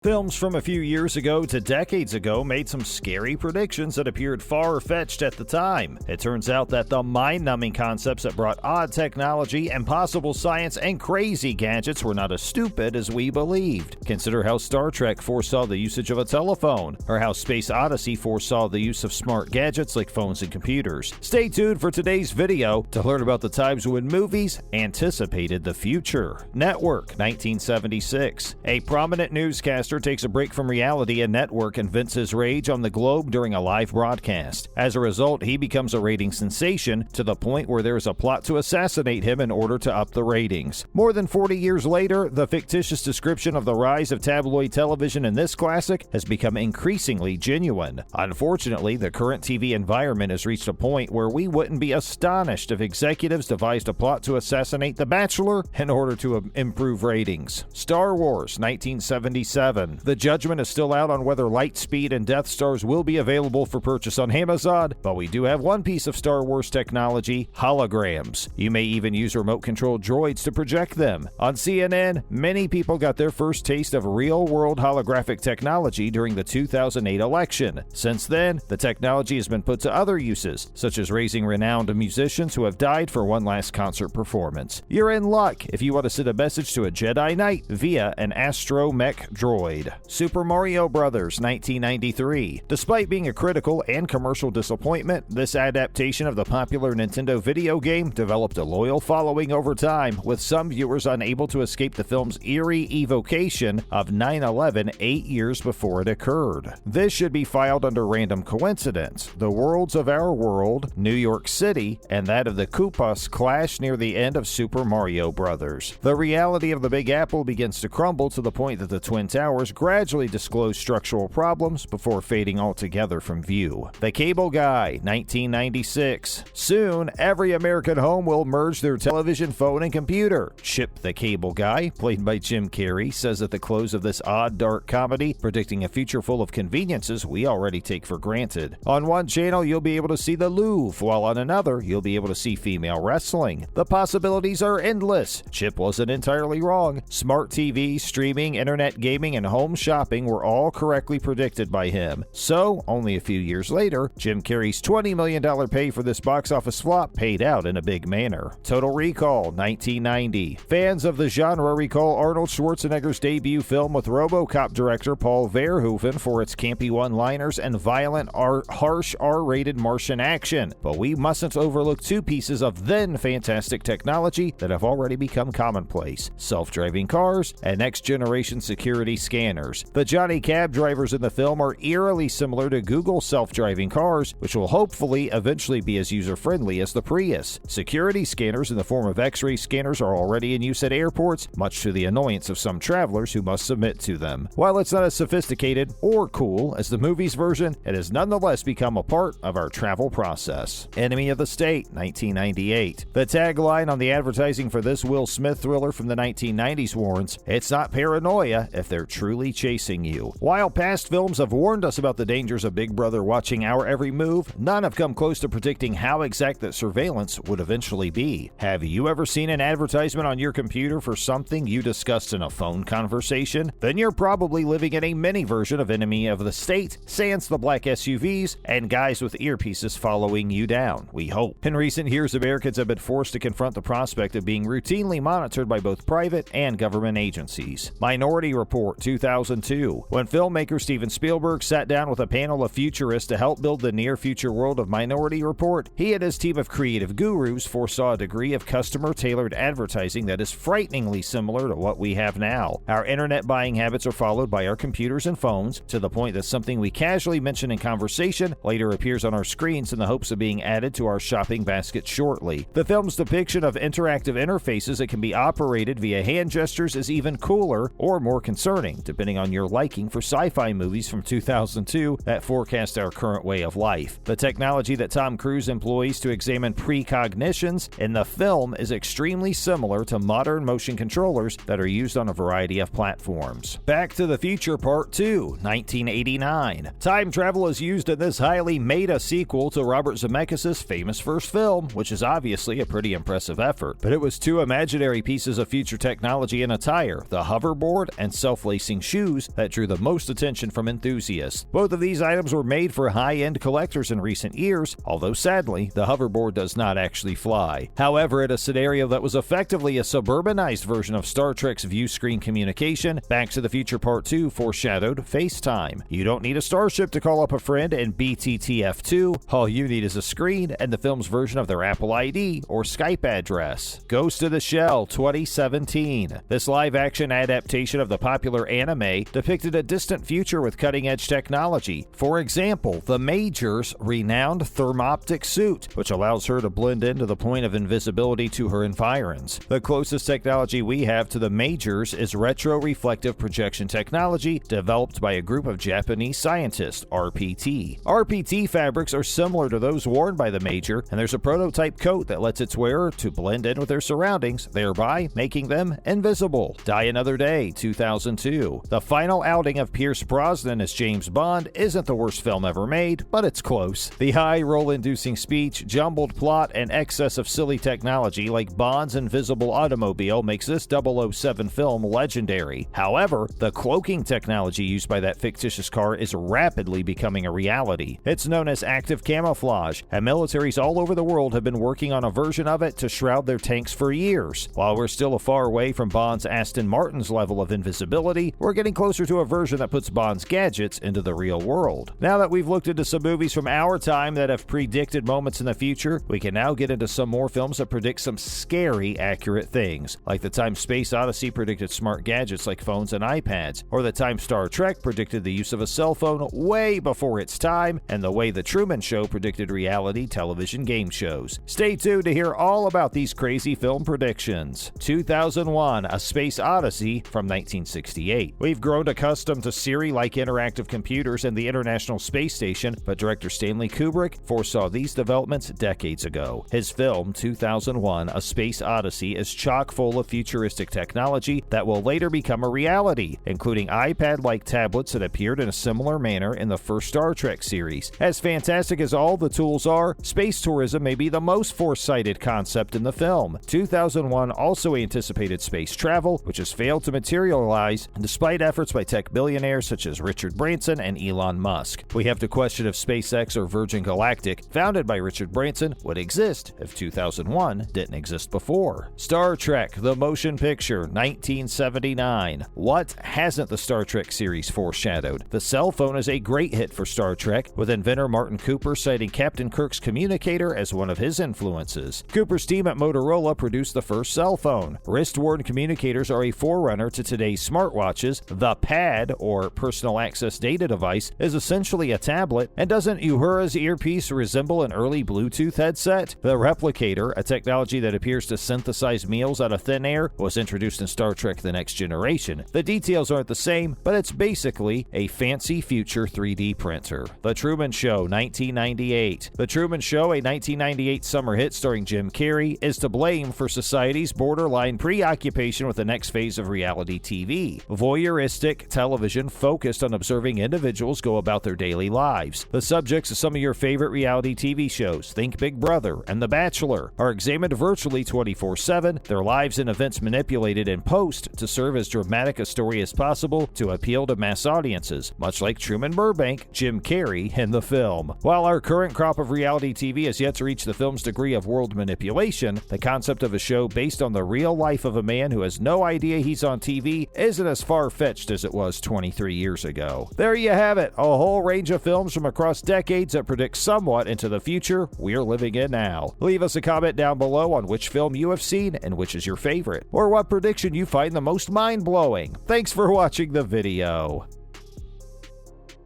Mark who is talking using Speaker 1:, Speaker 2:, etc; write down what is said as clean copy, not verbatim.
Speaker 1: Films from a few years ago to decades ago made some scary predictions that appeared far-fetched at the time. It turns out that the mind-numbing concepts that brought odd technology, impossible science, and crazy gadgets were not as stupid as we believed. Consider how Star Trek foresaw the usage of a telephone, or how Space Odyssey foresaw the use of smart gadgets like phones and computers. Stay tuned for today's video to learn about the times when movies anticipated the future. Network, 1976. A prominent newscaster takes a break from reality and network and vents his rage on the globe during a live broadcast. As a result, he becomes a rating sensation to the point where there is a plot to assassinate him in order to up the ratings. More than 40 years later, the fictitious description of the rise of tabloid television in this classic has become increasingly genuine. Unfortunately, the current TV environment has reached a point where we wouldn't be astonished if executives devised a plot to assassinate The Bachelor in order to improve ratings. Star Wars, 1977. The judgment is still out on whether Lightspeed and Death Stars will be available for purchase on Amazon, but we do have one piece of Star Wars technology: holograms. You may even use remote-controlled droids to project them. On CNN, many people got their first taste of real-world holographic technology during the 2008 election. Since then, the technology has been put to other uses, such as raising renowned musicians who have died for one last concert performance. You're in luck if you want to send a message to a Jedi Knight via an astromech droid. Super Mario Bros. 1993. Despite being a critical and commercial disappointment, this adaptation of the popular Nintendo video game developed a loyal following over time, with some viewers unable to escape the film's eerie evocation of 9/11 8 years before it occurred. This should be filed under random coincidence. The worlds of our world, New York City, and that of the Koopas clash near the end of Super Mario Bros. The reality of the Big Apple begins to crumble to the point that the Twin Towers gradually disclose structural problems before fading altogether from view. The Cable Guy, 1996. Soon, every American home will merge their television, phone, and computer. Chip the Cable Guy, played by Jim Carrey, says at the close of this odd, dark comedy, predicting a future full of conveniences we already take for granted. On one channel, you'll be able to see the Louvre, while on another, you'll be able to see female wrestling. The possibilities are endless. Chip wasn't entirely wrong. Smart TV, streaming, internet gaming, and home shopping were all correctly predicted by him. So, only a few years later, Jim Carrey's $20 million pay for this box office flop paid out in a big manner. Total Recall, 1990. Fans of the genre recall Arnold Schwarzenegger's debut film with RoboCop director Paul Verhoeven for its campy one-liners and violent, harsh R-rated Martian action. But we mustn't overlook two pieces of then fantastic technology that have already become commonplace: self-driving cars and next-generation security scanners. The Johnny Cab drivers in the film are eerily similar to Google self-driving cars, which will hopefully eventually be as user-friendly as the Prius. Security scanners in the form of X-ray scanners are already in use at airports, much to the annoyance of some travelers who must submit to them. While it's not as sophisticated or cool as the movie's version, it has nonetheless become a part of our travel process. Enemy of the State, 1998. The tagline on the advertising for this Will Smith thriller from the 1990s warns, "It's not paranoia if they're truly chasing you." While past films have warned us about the dangers of Big Brother watching our every move, none have come close to predicting how exact that surveillance would eventually be. Have you ever seen an advertisement on your computer for something you discussed in a phone conversation? Then you're probably living in a mini version of Enemy of the State, sans the black SUVs and guys with earpieces following you down, we hope. In recent years, Americans have been forced to confront the prospect of being routinely monitored by both private and government agencies. Minority Report, 2002. When filmmaker Steven Spielberg sat down with a panel of futurists to help build the near-future world of Minority Report, he and his team of creative gurus foresaw a degree of customer-tailored advertising that is frighteningly similar to what we have now. Our internet buying habits are followed by our computers and phones, to the point that something we casually mention in conversation later appears on our screens in the hopes of being added to our shopping basket shortly. The film's depiction of interactive interfaces that can be operated via hand gestures is even cooler or more concerning, depending on your liking for sci-fi movies from 2002 that forecast our current way of life. The technology that Tom Cruise employs to examine precognitions in the film is extremely similar to modern motion controllers that are used on a variety of platforms. Back to the Future Part 2, 1989. Time travel is used in this highly meta sequel to Robert Zemeckis' famous first film, which is obviously a pretty impressive effort. But it was two imaginary pieces of future technology and attire, the hoverboard and self-lacing racing shoes that drew the most attention from enthusiasts. Both of these items were made for high-end collectors in recent years, although sadly, the hoverboard does not actually fly. However, in a scenario that was effectively a suburbanized version of Star Trek's view screen communication, Back to the Future Part 2 foreshadowed FaceTime. You don't need a starship to call up a friend in BTTF2. All you need is a screen and the film's version of their Apple ID or Skype address. Ghost of the Shell 2017. This live-action adaptation of the popular anime depicted a distant future with cutting-edge technology. For example, the Major's renowned thermoptic suit, which allows her to blend in to the point of invisibility to her environs. The closest technology we have to the Major's is retroreflective projection technology developed by a group of Japanese scientists, RPT. RPT fabrics are similar to those worn by the Major, and there's a prototype coat that lets its wearer to blend in with their surroundings, thereby making them invisible. Die Another Day 2002. The final outing of Pierce Brosnan as James Bond isn't the worst film ever made, but it's close. The high roll-inducing speech, jumbled plot, and excess of silly technology like Bond's invisible automobile makes this 007 film legendary. However, the cloaking technology used by that fictitious car is rapidly becoming a reality. It's known as active camouflage, and militaries all over the world have been working on a version of it to shroud their tanks for years. While we're still a far way from Bond's Aston Martin's level of invisibility, we're getting closer to a version that puts Bond's gadgets into the real world. Now that we've looked into some movies from our time that have predicted moments in the future, we can now get into some more films that predict some scary accurate things, like the time Space Odyssey predicted smart gadgets like phones and iPads, or the time Star Trek predicted the use of a cell phone way before its time, and the way The Truman Show predicted reality television game shows. Stay tuned to hear all about these crazy film predictions. 2001, A Space Odyssey from 1968. We've grown accustomed to Siri-like interactive computers and the International Space Station, but director Stanley Kubrick foresaw these developments decades ago. His film, 2001, A Space Odyssey, is chock full of futuristic technology that will later become a reality, including iPad-like tablets that appeared in a similar manner in the first Star Trek series. As fantastic as all the tools are, space tourism may be the most foresighted concept in the film. 2001 also anticipated space travel, which has failed to materialize despite efforts by tech billionaires such as Richard Branson and Elon Musk. We have to question if SpaceX or Virgin Galactic, founded by Richard Branson, would exist if 2001 didn't exist before. Star Trek, the motion picture, 1979. What hasn't the Star Trek series foreshadowed? The cell phone is a great hit for Star Trek, with inventor Martin Cooper citing Captain Kirk's communicator as one of his influences. Cooper's team at Motorola produced the first cell phone. Wrist-worn communicators are a forerunner to today's smartwatches. The Pad, or personal access data device, is essentially a tablet, and doesn't Uhura's earpiece resemble an early Bluetooth headset? The Replicator, a technology that appears to synthesize meals out of thin air, was introduced in Star Trek The Next Generation. The details aren't the same, but it's basically a fancy future 3D printer. The Truman Show, 1998. The Truman Show, a 1998 summer hit starring Jim Carrey, is to blame for society's borderline preoccupation with the next phase of reality TV. Voyeuristic television focused on observing individuals go about their daily lives. The subjects of some of your favorite reality TV shows, think Big Brother and The Bachelor, are examined virtually 24/7, their lives and events manipulated in post to serve as dramatic a story as possible to appeal to mass audiences, much like Truman Burbank, Jim Carrey in the film. While our current crop of reality TV has yet to reach the film's degree of world manipulation, the concept of a show based on the real life of a man who has no idea he's on TV isn't as far-fetched as it was 23 years ago. There you have it, a whole range of films from across decades that predict somewhat into the future we're living in now. Leave us a comment down below on which film you have seen and which is your favorite, or what prediction you find the most mind-blowing. Thanks for watching the video.